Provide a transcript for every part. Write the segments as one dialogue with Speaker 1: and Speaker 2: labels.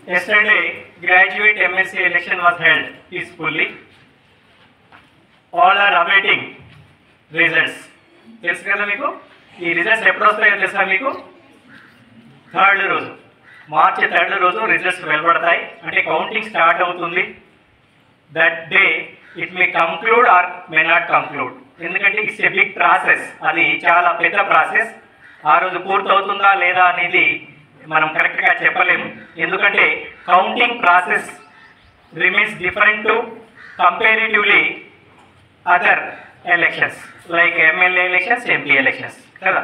Speaker 1: Yesterday, graduate MSc election was held peacefully. All are awaiting results. తెలుసు కదా మీకు ఈ రిజల్ట్స్ ఎప్పుడు వస్తాయో తెలుసా మీకు? థర్డ్ రోజు, మార్చి 3rd రోజు రిజల్ట్స్ వెలువడతాయి. అంటే కౌంటింగ్ స్టార్ట్ అవుతుంది. That day it may conclude or may not conclude. ఎందుకంటే ఇట్స్ ఏ బిగ్ ప్రాసెస్, అది చాలా పెద్ద ప్రాసెస్. ఆ రోజు పూర్తవుతుందా లేదా అనేది మనం కరెక్ట్గా చెప్పలేము. ఎందుకంటే counting process remains different to comparatively other elections like MLA elections, MP elections కదా.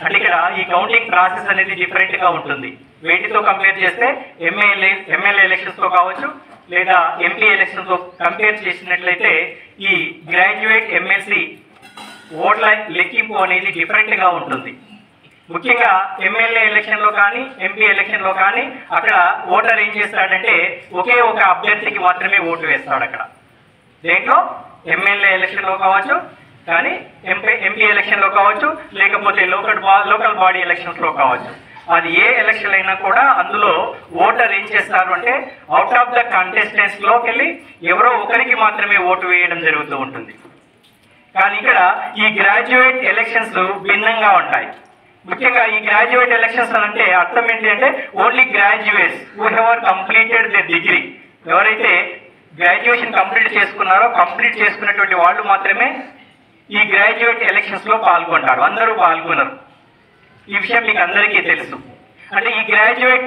Speaker 1: అంటే ఇక్కడ ఈ కౌంటింగ్ ప్రాసెస్ అనేది డిఫరెంట్గా ఉంటుంది. వేటితో కంపేర్ చేస్తే ఎమ్మెల్యే ఎలక్షన్స్తో కావచ్చు లేదా ఎంపీ ఎలక్షన్స్తో కంపేర్ చేసినట్లయితే ఈ గ్రాడ్యుయేట్ ఎమ్మెల్సీ ఓట్ల లెక్కింపు అనేది డిఫరెంట్గా ఉంటుంది. ముఖ్యంగా ఎమ్మెల్యే ఎలక్షన్లో కానీ ఎంపీ ఎలక్షన్లో కానీ అక్కడ ఓటర్ ఏం చేస్తాడంటే ఒకే ఒక అభ్యర్థికి మాత్రమే ఓటు వేస్తాడు. అక్కడ దేంట్లో ఎమ్మెల్యే ఎలక్షన్లో కావచ్చు కానీ ఎంపీ ఎలక్షన్లో కావచ్చు లేకపోతే లోకల్ బాడీ ఎలక్షన్స్లో కావచ్చు. అది ఏ ఎలక్షన్ అయినా కూడా అందులో ఓటర్ ఏం చేస్తారు అంటే అవుట్ ఆఫ్ ద కంటెస్టెంట్స్లోకి వెళ్ళి ఎవరో ఒకరికి మాత్రమే ఓటు వేయడం జరుగుతూ ఉంటుంది. కానీ ఇక్కడ ఈ గ్రాడ్యుయేట్ ఎలక్షన్స్ భిన్నంగా ఉంటాయి. ముఖ్యంగా ఈ గ్రాడ్యుయేట్ ఎలక్షన్స్ అంటే అర్థం ఏంటి అంటే only graduates who have completed the degree, ఎవరైతే గ్రాడ్యుయేషన్ కంప్లీట్ చేసుకున్నటువంటి వాళ్ళు మాత్రమే ఈ గ్రాడ్యుయేట్ ఎలక్షన్స్లో పాల్గొంటారు. అందరూ పాల్గొనరు. ఈ విషయం మీకు అందరికీ తెలుసు. అంటే ఈ గ్రాడ్యుయేట్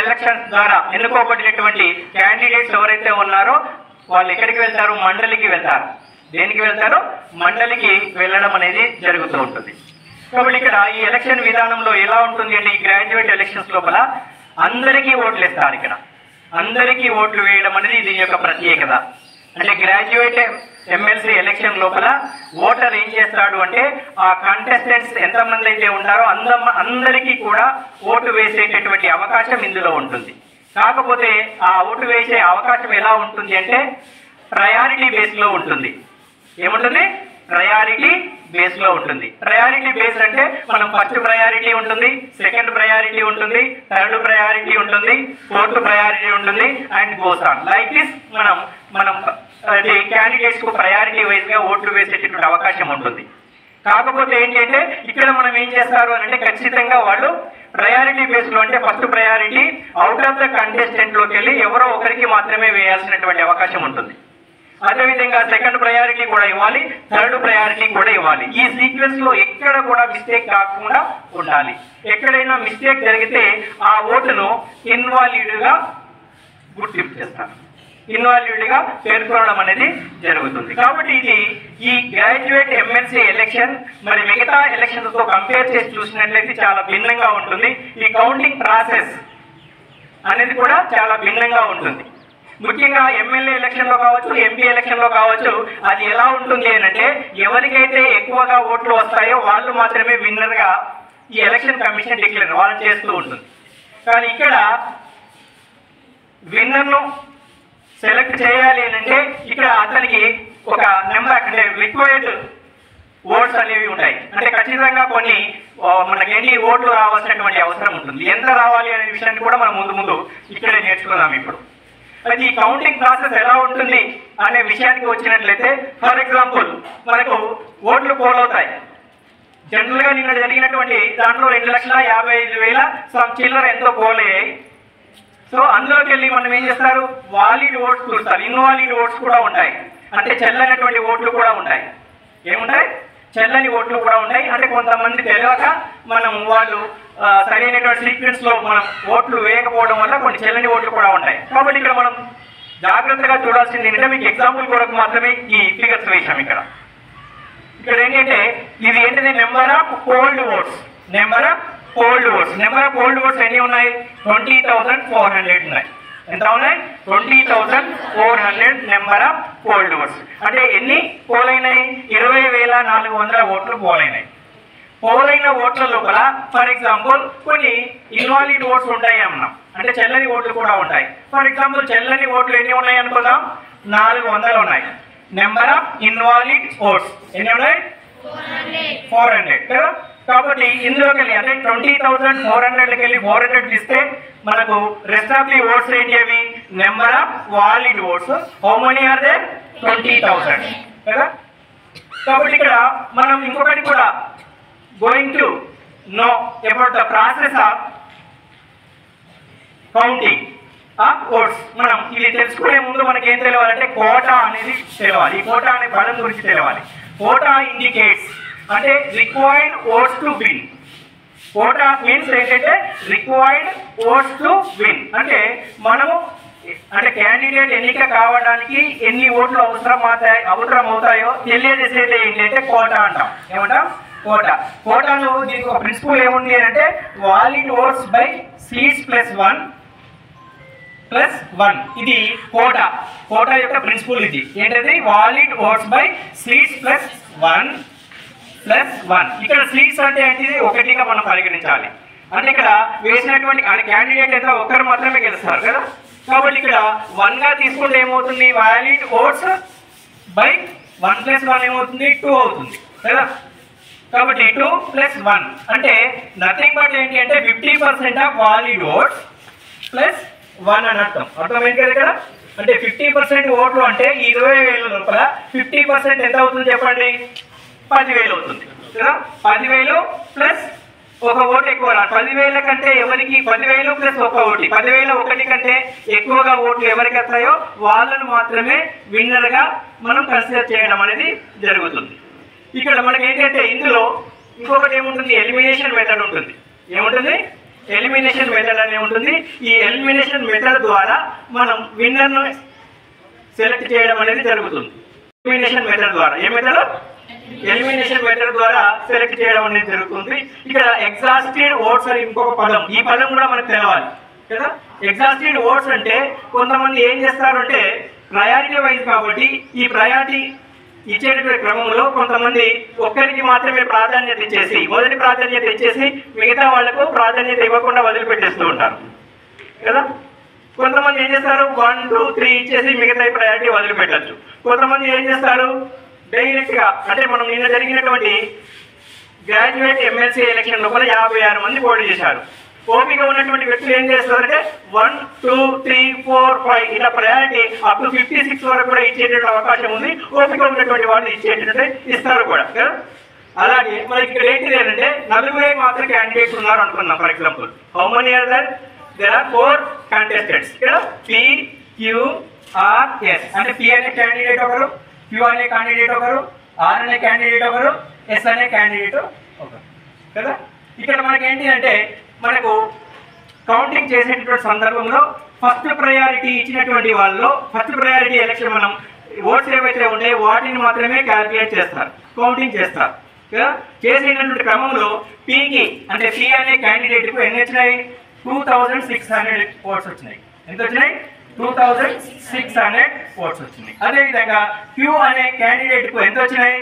Speaker 1: ఎలక్షన్స్ ద్వారా ఎన్నుకోబడినటువంటి క్యాండిడేట్స్ ఎవరైతే ఉన్నారో వాళ్ళు ఎక్కడికి వెళ్తారు? మండలికి వెళ్తారు. దేనికి వెళ్తారో మండలికి వెళ్ళడం అనేది జరుగుతూ ఉంటుంది. కాబట్టి ఇక్కడ ఈ ఎలక్షన్ విధానంలో ఎలా ఉంటుంది అంటే ఈ గ్రాడ్యుయేట్ ఎలక్షన్స్ లోపల అందరికీ ఓట్లు ఇస్తారు. ఇక్కడ అందరికీ ఓట్లు వేయడం అనేది దీని యొక్క ప్రత్యేకత. అంటే గ్రాడ్యుయేట్ ఎమ్మెల్సీ ఎలక్షన్ లోపల ఓటర్ ఏం చేస్తాడు అంటే ఆ కంటెస్టెంట్స్ ఎంతమంది అయితే ఉంటారో అందరికీ కూడా ఓటు వేసేటటువంటి అవకాశం ఇందులో ఉంటుంది. కాకపోతే ఆ ఓటు వేసే అవకాశం ఎలా ఉంటుంది అంటే ప్రయారిటీ బేస్లో ఉంటుంది. ఏముంటుంది? ప్రయారిటీ బేస్లో ఉంటుంది. ప్రయారిటీ బేస్ అంటే మనం ఫస్ట్ ప్రయారిటీ ఉంటుంది, సెకండ్ ప్రయారిటీ ఉంటుంది, థర్డ్ ప్రయారిటీ ఉంటుంది, ఫోర్త్ ప్రయారిటీ ఉంటుంది and goes on. Like this మనం క్యాండిడేట్స్ కు ప్రయారిటీ వైజ్ గా ఓట్లు వేసేటటువంటి అవకాశం ఉంటుంది. కాకపోతే ఏంటంటే ఇక్కడ మనం ఏం చేస్తారు అని అంటే ఖచ్చితంగా వాళ్ళు ప్రయారిటీ బేస్ లో అంటే first priority out of the contestant లోకి వెళ్ళి ఎవరో ఒకరికి మాత్రమే వేయాల్సినటువంటి అవకాశం ఉంటుంది. అదేవిధంగా సెకండ్ ప్రయారిటీ కూడా ఇవ్వాలి, థర్డ్ ప్రయారిటీ కూడా ఇవ్వాలి. ఈ సీక్వెన్స్ లో ఎక్కడ కూడా మిస్టేక్ కాకుండా ఉండాలి. ఎక్కడైనా మిస్టేక్ జరిగితే ఆ ఓటును ఇన్వాలిడ్ గా గుర్తింపు చేస్తారు, ఇన్వాలిడ్ గా పేర్కొనడం అనేది జరుగుతుంది. కాబట్టి ఇది ఈ గ్రాడ్యుయేట్ ఎమ్మెల్సీ ఎలక్షన్ మరి మిగతా ఎలక్షన్స్ తో కంపేర్ చేసి చూసినట్లయితే చాలా భిన్నంగా ఉంటుంది. ఈ కౌంటింగ్ ప్రాసెస్ అనేది కూడా చాలా భిన్నంగా ఉంటుంది. ముఖ్యంగా ఎమ్మెల్యే ఎలక్షన్లో కావచ్చు, ఎంపీ ఎలక్షన్లో కావచ్చు, అది ఎలా ఉంటుంది అంటే ఎవరికైతే ఎక్కువగా ఓట్లు వస్తాయో వాళ్ళు మాత్రమే విన్నర్గా ఈ ఎలక్షన్ కమిషన్ డిక్లేర్ వాళ్ళు చేస్తూ ఉంటుంది. కానీ ఇక్కడ విన్నర్ను సెలెక్ట్ చేయాలి అంటే ఇక్కడ అతనికి ఒక నెంబర్ అంటే రిక్వైర్డ్ ఓట్స్ అనేవి ఉంటాయి. అంటే ఖచ్చితంగా కొన్ని మనకేంటి ఓట్లు రావాల్సినటువంటి అవసరం ఉంటుంది. ఎంత రావాలి అనే విషయాన్ని కూడా మనం ముందు ఇక్కడే నేర్చుకుందాం. ఇప్పుడు అది ఈ కౌంటింగ్ ప్రాసెస్ ఎలా ఉంటుంది అనే విషయానికి వచ్చినట్లయితే ఫర్ ఎగ్జాంపుల్ మనకు ఓట్లు పోల్ అవుతాయి. జనరల్ గా నిన్న జరిగినటువంటి దాంట్లో 2,55,000 సమ్ చిల్లర ఎంతో పోల్ అయ్యాయి. సో అందులోకి వెళ్ళి మనం ఏం చేస్తారు? వాలిడ్ ఓట్స్ చూస్తారు, ఇన్వాలిడ్ ఓట్స్ కూడా ఉంటాయి. అంటే చెల్లనటువంటి ఓట్లు కూడా ఉంటాయి. ఏముంటాయి? చెల్లని ఓట్లు కూడా ఉంటాయి. అంటే కొంతమంది తెలియక వాళ్ళు సరైనటువంటి సీక్వెన్స్ లో మనం ఓట్లు వేయకపోవడం వల్ల కొన్ని చెల్లని ఓట్లు కూడా ఉంటాయి. కాబట్టి ఇక్కడ మనం జాగ్రత్తగా చూడాల్సింది ఏంటంటే మీకు ఎగ్జాంపుల్ కొరకు మాత్రమే ఈ ఫిగర్స్ వేసాం. ఇక్కడ ఏంటంటే ఇది ఏంటిది? Number of fold oats. Number of fold oats ఎన్ని ఉన్నాయి? 20,400 ఉన్నాయి. ఎంత ఉన్నాయి? 20,400 నెంబర్ ఆఫ్ పోల్డ్ ఓట్స్. అంటే ఎన్ని పోలైనాయి? 20,400 ఓట్లు పోలైనాయి. పోలైన ఓట్ల లోపల ఫర్ ఎగ్జాంపుల్ కొన్ని ఇన్వాలిడ్ ఓట్స్ ఉంటాయి అన్నాం. అంటే చెల్లని ఓట్లు కూడా ఉంటాయి. ఫర్ ఎగ్జాంపుల్ చెల్లని ఓట్లు ఎన్ని ఉన్నాయి అనుకుందాం? 400 ఉన్నాయి. నెంబర్ ఆఫ్ ఇన్వాలిడ్ ఓట్స్ ఎన్ని ఉన్నాయి? 400 కదా. కాబట్టి ఇందులోకి వెళ్ళి అంటే 20,400కి వెళ్ళి 400 ఇస్తే మనకు రెస్ట్ ఆఫ్ ది ఓట్స్ ఏంటి అవి number of valid votes. How many are there 20,000 కదా. కాబట్టి ఇక్కడ మనం ఇంకొకటి కూడా going to know about the process of counting of votes. మనం ఇది తెలుసుకునే ముందు మనకి ఏం తెలియాలంటే కోటా అనేది తెలియాలి. ఈ కోటా అనే పదం గురించి తెలియాలి. కోటా ఇండికేట్స్ అంటే required votes to win. Quota means ఏంటంటే రిక్వైర్డ్ ఓట్స్ టు విన్ అంటే మనము అంటే క్యాండిడేట్ ఎన్నిక కావడానికి ఎన్ని ఓట్లు అవసరం అవుతాయో తెలియజేసేది ఏంటంటే కోటా అంటాం. ఏమంటాం? కోటా. కోటాలో దీనికి ఒక ప్రిన్సిపల్ ఏముంది అంటే వాలిడ్ ఓట్స్ బై సీట్స్ +1 ఇది కోటా. కోటా యొక్క ప్రిన్సిపల్ ఇది ఏంటంటే వాలిడ్ ఓట్స్ బై సీట్స్ +1. ఇక్కడ సీట్స్ అంటే ఏంటిది ఒకటిగా మనం పరిగణించాలి. అంటే ఇక్కడ వేసినటువంటి క్యాండిడేట్ అయితే ఒక్కరు మాత్రమే గెలుస్తారు కదా. కాబట్టి ఇక్కడ 1గా తీసుకుంటే ఏమవుతుంది వాలిడ్ ఓట్స్ బై 1 + 1 ఏమవుతుంది 2 అవుతుంది కదా. కాబట్టి 2 + 1 అంటే నథింగ్ బట్ ఏంటి అంటే 50% ఆఫ్ వాలిడ్ ఓట్స్ +1 అని అర్థం. అర్థమైంది కదా ఇక్కడ. అంటే 50% ఓట్లు అంటే 20,000 లోపల 50% ఎంత అవుతుంది చెప్పండి 10,000 అవుతుంది కదా. 10,000 ప్లస్ ఒక ఓటు ఎక్కువ రాదు. 10,000 కంటే ఎవరికి 10,000 ప్లస్ ఒక ఓటు 10,000 ఒకటి కంటే ఎక్కువగా ఓట్లు ఎవరికి వస్తాయో వాళ్ళను మాత్రమే విన్నర్గా మనం కన్సిడర్ చేయడం అనేది జరుగుతుంది. ఇక్కడ మనకి ఏంటంటే ఇందులో ఇంకొకటి ఏముంటుంది ఎలిమినేషన్ మెథడ్ ఉంటుంది. ఏముంటుంది ఎలిమినేషన్ మెథడ్ అనే ఉంటుంది. ఈ ఎలిమినేషన్ మెథడ్ ద్వారా మనం విన్నర్ను సెలెక్ట్ చేయడం అనేది జరుగుతుంది. ఎలిమినేషన్ మెథడ్ ద్వారా ఏ మెథడ్ ఎలిమినేషన్ మెథడ్ ద్వారా సెలెక్ట్ చేయడం అనేది జరుగుతుంది. ఇక్కడ ఎగ్జాస్టెడ్ ఓట్స్ అని ఇంకొక పదం. ఈ పదం కూడా మనకు తెలవాలి కదా. ఎగ్జాస్టెడ్ ఓట్స్ అంటే కొంతమంది ఏం చేస్తారు అంటే ప్రయారిటీ వైజ్ కాబట్టి ఈ ప్రయారిటీ ఇచ్చేటువంటి క్రమంలో కొంతమంది ఒక్కరికి మాత్రమే ప్రాధాన్యత ఇచ్చేసి మొదటి ప్రాధాన్యత ఇచ్చేసి మిగతా వాళ్లకు ప్రాధాన్యత ఇవ్వకుండా వదిలిపెట్టేస్తూ ఉంటారు కదా. కొంతమంది ఏం చేస్తారు 1, 2, 3 ఇచ్చేసి మిగతా ప్రయారిటీ వదిలిపెట్టచ్చు. కొంతమంది ఏం చేస్తారు డైరెక్ట్గా అంటే మనం నిన్న జరిగినటువంటి గ్రాడ్యుయేట్ ఎమ్మెల్సీ ఎలక్షన్ లోపల 56 మంది పోటీ చేశారు. ఓపిక ఉన్నటువంటి వ్యక్తులు ఏం చేస్తారంటే 1, 2, 3, 4, 5 ఇలా ప్రయారిటీ అప్ టు 56 వరకు కూడా ఇచ్చేటువంటి అవకాశం ఉంది. ఓపిక ఉన్నటువంటి వాళ్ళు ఇచ్చేటట్టు ఇస్తారు కూడా కదా. అలాగే మనకి ఇక్కడ ఏంటిది ఏంటంటే 4 మాత్రం క్యాండిడేట్స్ ఉన్నారు అనుకున్నాం. For example how many are there are 4 contestants ఇక్కడ PQRS అంటే P అనే క్యాండిడేట్ ఒకరు, Q అనే క్యాండిడేట్ ఒకరు, R అనే క్యాండిడేట్ ఒకరు, S అనే క్యాండిడేట్ ఒకరు కదా. ఇక్కడ మనకి ఏంటి అంటే మనకు కౌంటింగ్ చేసేటటువంటి సందర్భంలో ఫస్ట్ ప్రయారిటీ ఇచ్చినటువంటి వాళ్ళలో ఫస్ట్ ప్రయారిటీ ఎలక్షన్ మనం ఓట్స్ ఏవైతే ఉంటాయో వాటిని మాత్రమే క్యాల్కులేట్ చేస్తారు, కౌంటింగ్ చేస్తారు కదా. చేసేటటువంటి క్రమంలో పీకి అంటే పి అనే క్యాండిడేట్కు ఎన్ని వచ్చినాయి 2600 ఓట్స్ వచ్చినాయి. ఎంత వచ్చినాయి 2600 ఓట్స్ వచ్చినాయి. అదేవిధంగా క్యూ అనే క్యాండిడేట్కు ఎంత వచ్చినాయి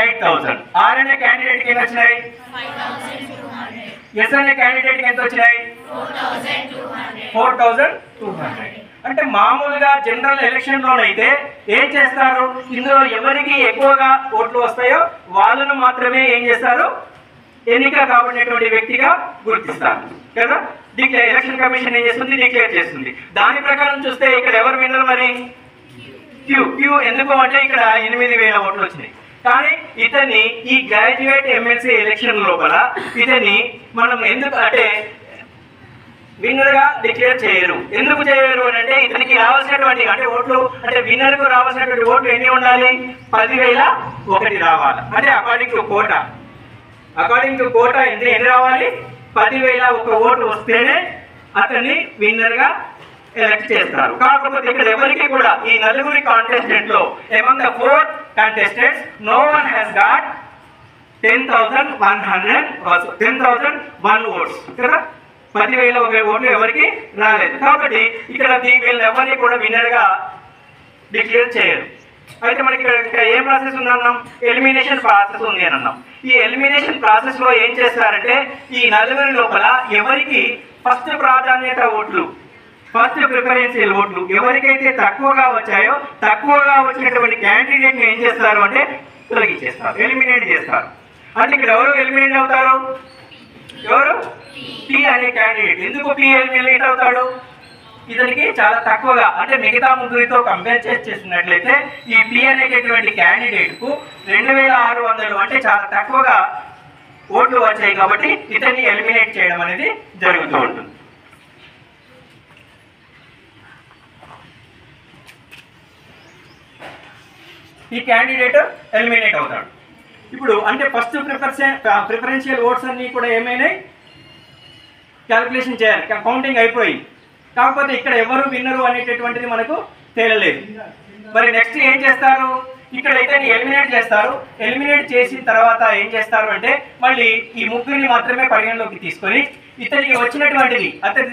Speaker 1: 8000. ఆర్ అనే క్యాండిడేట్కి ఎన్ని వచ్చినాయి 5200. ఎస్ అనే క్యాండిడేట్కి ఎంత వచ్చినాయి 4200. అంటే మామూలుగా జనరల్ ఎలక్షన్లోనైతే ఏం చేస్తారు ఇందులో ఎవరికి ఎక్కువగా ఓట్లు వస్తాయో వాళ్ళను మాత్రమే ఏం చేస్తారు ఎన్నిక కాబడినటువంటి వ్యక్తిగా గుర్తిస్తారు కదా. ఎలక్షన్ కమిషన్ ఏం చేస్తుంది డిక్లేర్ చేస్తుంది. దాని ప్రకారం చూస్తే ఇక్కడ ఎవరు విన్నర్ మరి క్యూ. ఎందుకు అంటే ఇక్కడ 8000 ఓట్లు వచ్చినాయి. కానీ ఇతన్ని ఈ గ్రాడ్యుయేట్ ఎమ్మెల్సీ ఎలక్షన్ లోపల ఇతన్ని మనం ఎందుకు అంటే విన్నర్ గా డిక్లేర్ చేయరు. ఎందుకు చేయరు అని అంటే ఇతనికి రావాల్సినటువంటి అంటే ఓట్లు అంటే విన్నర్ కు రావాల్సినటువంటి ఓట్లు ఎన్ని ఉండాలి 10,001 రావాలి. అంటే అకార్డింగ్ టు కోటా ఎన్ని రావాలి 10,001 ఓటు వస్తేనే అతన్ని విన్నర్ గా ఎలక్ట్ చేస్తారు. కాకపోతే ఇక్కడ ఎవరికి కూడా ఈ 4 కాంటెస్టెంట్ లో among the 4 contestants no one has got 10,001 votes కదా. 10,001 ఓట్లు ఎవరికి రాలేదు. కాబట్టి ఇక్కడ వీళ్ళు ఎవరిని కూడా విన్నర్ గా డిక్లేర్ చేయరు. అయితే మనకి ఇక్కడ ఏ ప్రాసెస్ ఉందన్నాం ఎలిమినేషన్ ప్రాసెస్ ఉంది అని అన్నాం. ఈ ఎలిమినేషన్ ప్రాసెస్ లో ఏం చేస్తారంటే ఈ 4 లోపల ఎవరికి ఫస్ట్ ప్రాధాన్యత ఓట్లు ఫస్ట్ ప్రిఫరెన్షియల్ ఓట్లు ఎవరికైతే తక్కువగా వచ్చాయో తక్కువగా వచ్చినటువంటి క్యాండిడేట్ ని ఏం చేస్తారు అంటే తొలగించేస్తారు, ఎలిమినేట్ చేస్తారు. అంటే ఇక్కడ ఎవరు ఎలిమినేట్ అవుతారు? ఎవరు? పి అనే క్యాండిడేట్. ఎందుకు పి ఎలిమినేట్ అవుతాడు? ఇతనికి చాలా తక్కువగా, అంటే మిగతా ముగ్గురితో కంపేర్ చేసినట్లయితే ఈ పి అనేటటువంటి క్యాండిడేట్కు 2600 అంటే చాలా తక్కువగా ఓట్లు వచ్చాయి కాబట్టి ఇతన్ని ఎలిమినేట్ చేయడం అనేది జరుగుతూ ఉంటుంది. ఈ క్యాండిడేట్ ఎలిమినేట్ అవుతాడు. ఇప్పుడు అంటే ఫస్ట్ ప్రిఫరెన్షియల్ ఓట్స్ అన్నీ కూడా ఏమైనాయి, క్యాలిక్యులేషన్ చేయాలి, కౌంటింగ్ అయిపోయింది. కాకపోతే ఇక్కడ ఎవరు విన్నరు అనేటటువంటిది మనకు తేలలేదు. మరి నెక్స్ట్ ఏం చేస్తారు? ఇక్కడ ఇతన్ని ఎలిమినేట్ చేస్తారు. ఎలిమినేట్ చేసిన తర్వాత ఏం చేస్తారు అంటే మళ్ళీ ఈ ముగ్గురిని మాత్రమే పరిగణలోకి తీసుకొని ఇతనికి వచ్చినటువంటిది,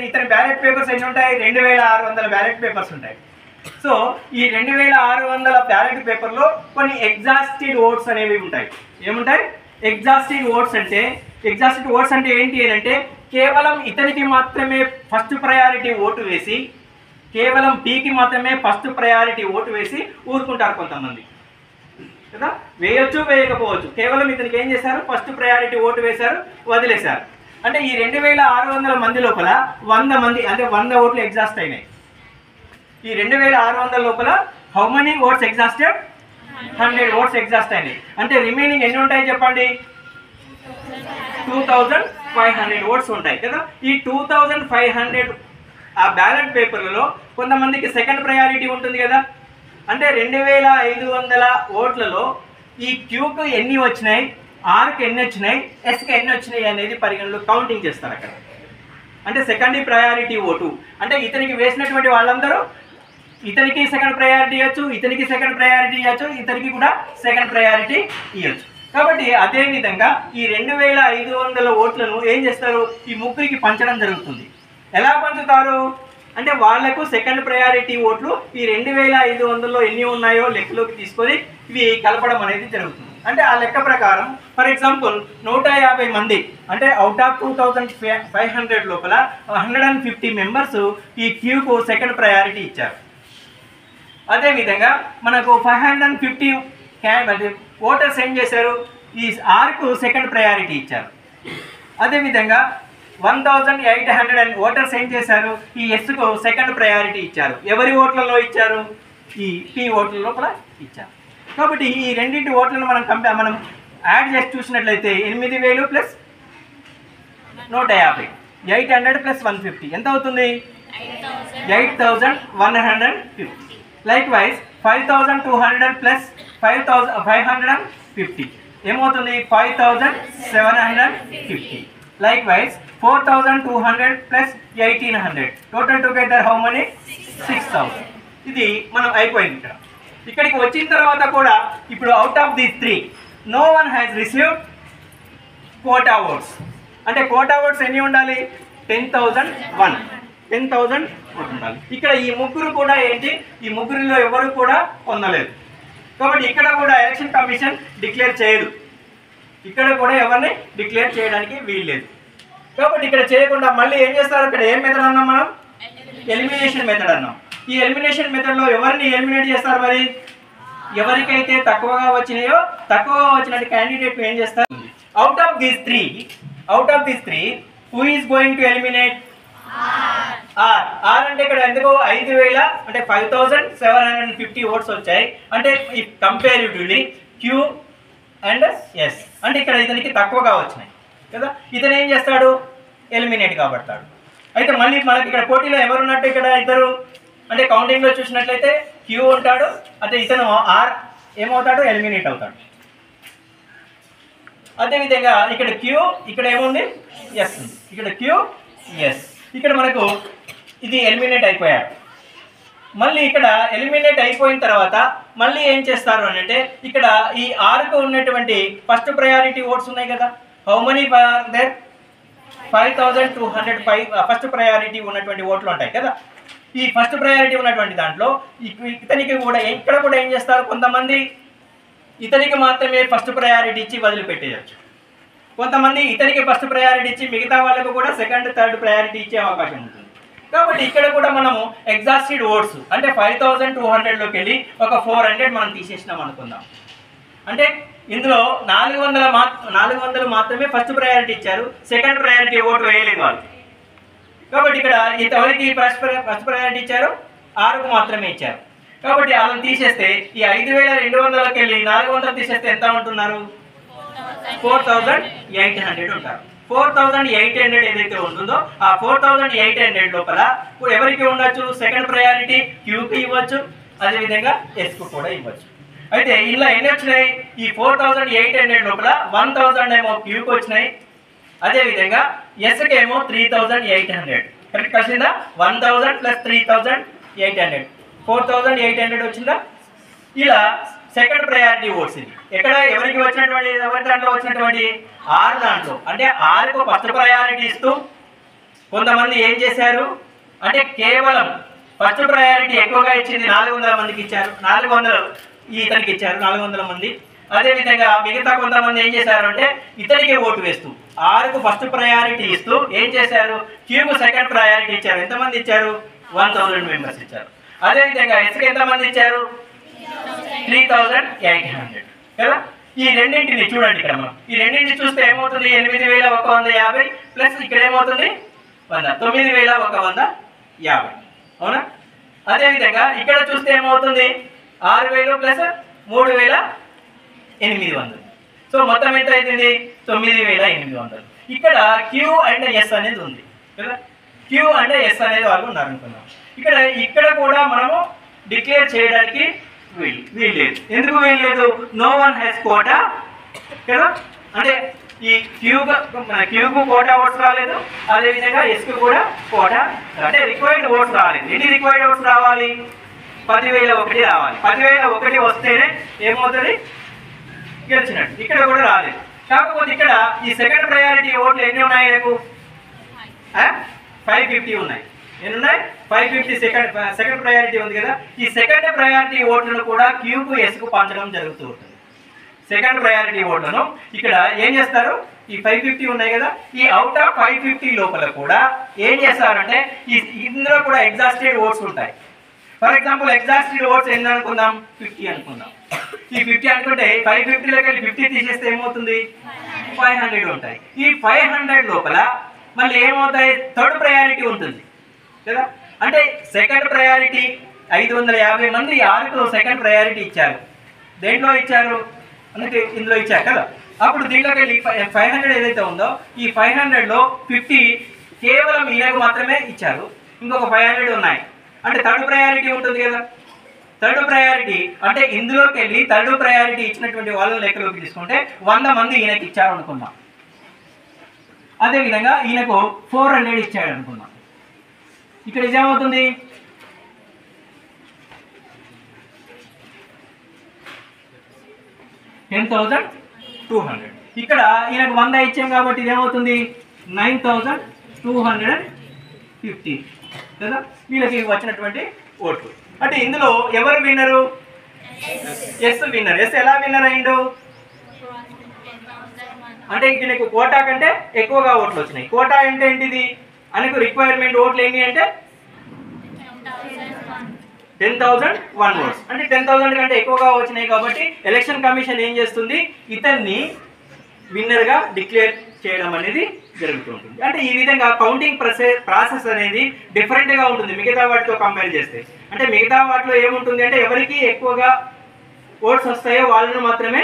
Speaker 1: ఇతని బ్యాలెట్ పేపర్స్ ఎన్ని ఉంటాయి? 2600 బ్యాలెట్ పేపర్స్ ఉంటాయి. సో ఈ 2600 బ్యాలెట్ పేపర్లో కొన్ని ఎగ్జాస్టెడ్ ఓట్స్ అనేవి ఉంటాయి. ఏముంటాయి? ఎగ్జాస్టెడ్ ఓట్స్ అంటే ఏంటి అంటే కేవలం ఇతనికి మాత్రమే ఫస్ట్ ప్రయారిటీ ఓటు వేసి, కేవలం పీకి మాత్రమే ఫస్ట్ ప్రయారిటీ ఓటు వేసి ఊరుకుంటారు కొంతమంది కదా. వేయొచ్చు, వేయకపోవచ్చు. కేవలం ఇతనికి ఏం చేశారు? ఫస్ట్ ప్రయారిటీ ఓటు వేశారు, వదిలేశారు. అంటే ఈ 2600 మంది లోపల 100 మంది అంటే 100 ఓట్లు ఎగ్జాస్ట్ అయినాయి. ఈ 2600 లోపల how many votes exhausted? 100 votes exhaust అయినాయి. అంటే రిమైనింగ్ ఎన్ని ఉంటాయి చెప్పండి? 2500 ఓట్స్ ఉంటాయి కదా. ఈ 2500 ఆ బ్యాలెట్ పేపర్లలో కొంతమందికి సెకండ్ ప్రయారిటీ ఉంటుంది కదా. అంటే 2500 ఓట్లలో ఈ క్యూకు ఎన్ని వచ్చినాయి, ఆర్కి ఎన్ని వచ్చినాయి, ఎస్కి ఎన్ని వచ్చినాయి అనేది పరిగణలో కౌంటింగ్ చేస్తారు అక్కడ. అంటే సెకండ్ ప్రయారిటీ ఓటు అంటే ఇతనికి వేసినటువంటి వాళ్ళందరూ ఇతనికి సెకండ్ ప్రయారిటీ ఇవ్వచ్చు, ఇతనికి సెకండ్ ప్రయారిటీ ఇవ్వచ్చు, ఇతనికి కూడా సెకండ్ ప్రయారిటీ ఇవ్వచ్చు. కాబట్టి అదేవిధంగా ఈ 2500 ఓట్లను ఏం చేస్తారు? ఈ ముగ్గురికి పంచడం జరుగుతుంది. ఎలా పంచుతారు అంటే వాళ్లకు సెకండ్ ప్రయారిటీ ఓట్లు ఈ 2500లో ఎన్ని ఉన్నాయో లెక్కలోకి తీసుకొని ఇవి కలపడం అనేది జరుగుతుంది. అంటే ఆ లెక్క ప్రకారం ఫర్ ఎగ్జాంపుల్ 150 మంది అంటే అవుట్ ఆఫ్ 2500 లోపల 150 మెంబర్స్ ఈ క్యూకు సెకండ్ ప్రయారిటీ ఇచ్చారు. అదేవిధంగా మనకు 550 ఓటర్స్ ఏం చేశారు? ఈ ఆర్కు సెకండ్ ప్రయారిటీ ఇచ్చారు. అదేవిధంగా 1800 ఓటర్స్ ఏం చేశారు? ఈ ఎస్కు సెకండ్ ప్రయారిటీ ఇచ్చారు. ఎవరి ఓట్లలో ఇచ్చారు? ఈ పి ఓట్లలో కూడా ఇచ్చారు. కాబట్టి ఈ రెండింటి ఓట్లను మనం యాడ్ చేసి చూసినట్లయితే 8000 ప్లస్ 150 800 ప్లస్ 150 ఎంత అవుతుంది? 8150. లైక్ వైజ్ 5200 ప్లస్ 550 ఏమవుతుంది? 5750. Likewise 4200 plus 1800 total together how many? 6000. ఇది మనం అయిపోయింది. ఇక్కడికి వచ్చిన తర్వాత కూడా ఇప్పుడు out of this 3 no one has received quota votes. అంటే కోటా ఓట్స్ ఎన్ని ఉండాలి? 10,001 ఉండాలి. ఇక్కడ ఈ ముగ్గురు కూడా ఏంటి? ఈ ముగ్గురిలో ఎవరు కూడా పొందలేదు. కాబట్టి ఇక్కడ కూడా ఎలక్షన్ కమిషన్ డిక్లేర్ చేయదు. ఇక్కడ కూడా ఎవరిని డిక్లేర్ చేయడానికి వీల్లేదు. కాబట్టి ఇక్కడ చేయకుండా మళ్ళీ ఏం చేస్తారు? ఇక్కడ ఏం మెథడ్ అన్నాం మనం? ఎలిమినేషన్ మెథడ్ అన్నాం. ఈ ఎలిమినేషన్ మెథడ్లో ఎవరిని ఎలిమినేట్ చేస్తారు? మరి ఎవరికైతే తక్కువగా వచ్చినట్టు క్యాండిడేట్ ఏం చేస్తారు? Out of these three who is going to eliminate? Or అంటే ఇక్కడ ఎందుకు 5000 అంటే 5750 ఓట్స్ వచ్చాయి. అంటే ఈ కంపేరిటివ్లీ క్యూ అండ్ ఎస్ అంటే ఇక్కడ ఇతనికి తక్కువగా వచ్చినాయి కదా. ఇతను ఏం చేస్తాడు? ఎలిమినేట్ కాబడతాడు. అయితే మళ్ళీ మనకి ఇక్కడ పోటీలో ఎవరున్నట్టు? ఇక్కడ ఇద్దరు అంటే కౌంటింగ్లో చూసినట్లయితే క్యూ ఉంటాడు, అయితే ఇతను ఆర్ ఏమవుతాడు? ఎలిమినేట్ అవుతాడు. అదేవిధంగా ఇక్కడ క్యూ, ఇక్కడ ఏముంది? ఎస్ ఉంది. ఇక్కడ క్యూ ఎస్. ఇక్కడ మనకు ఇది ఎలిమినేట్ అయిపోయాడు. మళ్ళీ ఇక్కడ ఎలిమినేట్ అయిపోయిన తర్వాత మళ్ళీ ఏం చేస్తారు అని అంటే ఇక్కడ ఈ ఆర్కు ఉన్నటువంటి ఫస్ట్ ప్రయారిటీ ఓట్స్ ఉన్నాయి కదా. How many there? 5205 first priority ఉన్నటువంటి ఓట్లు ఉంటాయి కదా. ఈ ఫస్ట్ ప్రయారిటీ ఉన్నటువంటి దాంట్లో ఇతనికి కూడా ఇక్కడ కూడా ఏం చేస్తారు? కొంతమంది ఇతనికి మాత్రమే ఫస్ట్ ప్రయారిటీ ఇచ్చి వదిలిపెట్టేయచ్చు. కొంతమంది ఇతనికి ఫస్ట్ ప్రయారిటీ ఇచ్చి మిగతా వాళ్ళకు కూడా సెకండ్ థర్డ్ ప్రయారిటీ ఇచ్చే అవకాశం ఉంటుంది. కాబట్టి ఇక్కడ కూడా మనము ఎగ్జాస్టెడ్ ఓట్స్ అంటే 5200లోకి వెళ్ళి ఒక 400 మనం తీసేసినాం అనుకుందాం. అంటే ఇందులో 400 మాత్రమే ఫస్ట్ ప్రయారిటీ ఇచ్చారు, సెకండ్ ప్రయారిటీ ఓటు వేయలేదు వాళ్ళు. కాబట్టి ఇక్కడ ఇంతవరకు ఫస్ట్ ప్రయారిటీ ఇచ్చారు, 6కు మాత్రమే ఇచ్చారు. కాబట్టి వాళ్ళని తీసేస్తే ఈ 5200కి వెళ్ళి 400 తీసేస్తే ఎంత ఉంటున్నారు? 4800 ఉంటారు. 4800 ఏదైతే ఉంటుందో ఆ 4800 లోపల ఎవరికి ఉండొచ్చు? సెకండ్ ప్రయారిటీ క్యూకి ఇవ్వచ్చు, అదేవిధంగా ఎస్కు కూడా ఇవ్వచ్చు. అయితే ఇలా ఎన్ని వచ్చినాయి? ఈ 4800 లోపల 1000 ఏమో క్యూకి వచ్చినాయి, అదేవిధంగా ఎస్కి ఏమో 3800. కరెక్ట్ వచ్చిందా? 1000 + 3800 4800 వచ్చిందా? ఇలా సెకండ్ ప్రయారిటీ ఓట్స్ ఇది ఎక్కడ ఎవరికి వచ్చినటువంటి, ఎవరి దాంట్లో వచ్చినటువంటి? 6 దాంట్లో. అంటే 6కు ఫస్ట్ ప్రయారిటీ ఇస్తూ కొంతమంది ఏం చేశారు అంటే కేవలం ఫస్ట్ ప్రయారిటీ ఎక్కువగా ఇచ్చింది 400 మందికి ఇచ్చారు, 400 ఇతనికి ఇచ్చారు 400 మంది. అదేవిధంగా మిగతా కొంతమంది ఏం చేశారు అంటే ఇతనికి ఓటు వేస్తూ 6కు ఫస్ట్ ప్రయారిటీ ఇస్తూ ఏం చేశారు? క్యూకు సెకండ్ ప్రయారిటీ ఇచ్చారు. ఎంతమంది ఇచ్చారు? 1000 మెంబర్స్ ఇచ్చారు. అదేవిధంగా ఎస్కి ఎంతమంది ఇచ్చారు? 3800 కదా. ఈ రెండింటిని చూడండి ఇక్కడ మనం, ఈ రెండింటిని చూస్తే ఏమవుతుంది? 8150 ప్లస్ ఇక్కడ ఏమవుతుంది? 100, 9150. అవునా? అదేవిధంగా ఇక్కడ చూస్తే ఏమవుతుంది? 6000 ప్లస్ 3800. సో మొత్తం ఎంత అవుతుంది? 9800. ఇక్కడ క్యూ అండ్ ఎస్ అనేది ఉంది కదా, క్యూ అండ్ ఎస్ అనేది వాళ్ళు ఉన్నారు అనుకున్నాం. ఇక్కడ కూడా మనము డిక్లేర్ చేయడానికి వీల్లేదు. ఎందుకు వీల్లేదు? నో వన్ హ్యాస్ కోటా కదా. అంటే ఈ క్యూకు కోటా ఓట్స్ రాలేదు, అదేవిధంగా ఎస్కు కూడా కోటా అంటే రిక్వైర్డ్ ఓట్స్ రాలేదు. ఎన్ని రిక్వైర్డ్ ఓట్స్ రావాలి? 10,001 రావాలి. 10,001 వస్తేనే ఏమవుతుంది? గెలిచినట్టు. ఇక్కడ కూడా రాలేదు. కాకపోతే ఇక్కడ ఈ సెకండ్ ప్రయారిటీ ఓట్లు ఎన్ని ఉన్నాయి? 550 ఉన్నాయి. ఎన్ని ఉన్నాయి? 550 సెకండ్ ప్రయారిటీ ఉంది కదా. ఈ సెకండ్ ప్రయారిటీ ఓట్లను కూడా క్యూకు ఎస్కు పంచడం జరుగుతూ ఉంటుంది. సెకండ్ ప్రయారిటీ ఓట్లను ఇక్కడ ఏం చేస్తారు? ఈ 550 ఉన్నాయి కదా, ఈ అవుట్ ఆఫ్ 550 లోపల కూడా ఏం చేస్తారంటే ఇందులో కూడా ఎగ్జాస్టెడ్ ఓట్స్ ఉంటాయి. ఫర్ ఎగ్జాంపుల్ ఎగ్జాస్టెడ్ ఓట్స్ ఎన్ని అనుకుందాం? 50 అనుకుందాం. ఈ 50 అనుకుంటే 550లోకి వెళ్ళి 50 తీసేస్తే ఏమవుతుంది? 500 ఉంటాయి. ఈ 500 లోపల మళ్ళీ ఏమవుతాయి? థర్డ్ ప్రయారిటీ ఉంటుంది కదా. అంటే సెకండ్ ప్రయారిటీ 550 మంది 6కు సెకండ్ ప్రయారిటీ ఇచ్చారు. దేంట్లో ఇచ్చారు? అందుకే ఇందులో ఇచ్చారు కదా. అప్పుడు దీంట్లోకి వెళ్ళి 500 ఏదైతే ఉందో ఈ 500లో 50 కేవలం ఈయనకు మాత్రమే ఇచ్చారు, ఇంకొక 500 ఉన్నాయి. అంటే థర్డ్ ప్రయారిటీ ఉంటుంది కదా. థర్డ్ ప్రయారిటీ అంటే ఇందులోకి వెళ్ళి థర్డ్ ప్రయారిటీ ఇచ్చినటువంటి వాళ్ళని లెక్కలోకి తీసుకుంటే 100 మంది ఈయనకి ఇచ్చారు అనుకున్నాం. అదేవిధంగా ఈయనకు 400 ఇచ్చాడు అనుకున్నాం. ఇక్కడ ఏమవుతుంది? 10,200. ఇక్కడ ఈయనకు 100 ఇచ్చాం కాబట్టి ఇదేమవుతుంది? 9,250 కదా. వీళ్ళకి వచ్చినటువంటి ఓట్లు. అంటే ఇందులో ఎవరు విన్నరు? S winner. ఎస్ ఎలా విన్నర్ అయిండు అంటే ఈయనకు కోటా కంటే ఎక్కువగా ఓట్లు వచ్చినాయి. కోటా అంటే ఏంటిది? ఆయనకు రిక్వైర్మెంట్ ఓట్లు ఏంటి అంటే 10,001 ఓట్స్. అంటే 10,000 కంటే ఎక్కువగా వచ్చినాయి కాబట్టి ఎలక్షన్ కమిషన్ ఏం చేస్తుంది? ఇతన్ని విన్నర్గా డిక్లేర్ చేయడం అనేది జరుగుతుంటుంది. అంటే ఈ విధంగా కౌంటింగ్ ప్రాసెస్ అనేది డిఫరెంట్గా ఉంటుంది మిగతా వాటితో కంపేర్ చేస్తే. అంటే మిగతా వాటిలో ఏముంటుంది అంటే ఎవరికి ఎక్కువగా ఓట్స్ వస్తాయో వాళ్ళను మాత్రమే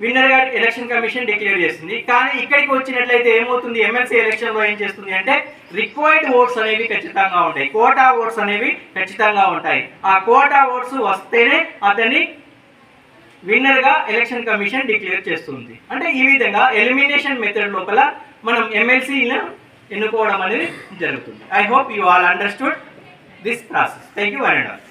Speaker 1: విన్నర్గా ఎలక్షన్ కమిషన్ డిక్లేర్ చేస్తుంది. కానీ ఇక్కడికి వచ్చినట్లయితే ఏమవుతుంది? ఎమ్మెల్సీ ఎలక్షన్లో ఏం చేస్తుంది అంటే రిక్వైర్డ్ ఓట్స్ అనేవి ఖచ్చితంగా ఉంటాయి, కోటా ఓట్స్ అనేవి ఖచ్చితంగా ఉంటాయి. ఆ కోటా ఓట్స్ వస్తేనే అతన్ని విన్నర్గా ఎలక్షన్ కమిషన్ డిక్లేర్ చేస్తుంది. అంటే ఈ విధంగా ఎలిమినేషన్ మెథడ్ లోపల మనం ఎమ్మెల్సీని ఎన్నుకోవడం అనేది జరుగుతుంది. I hope you all understood this process. Thank you one and all.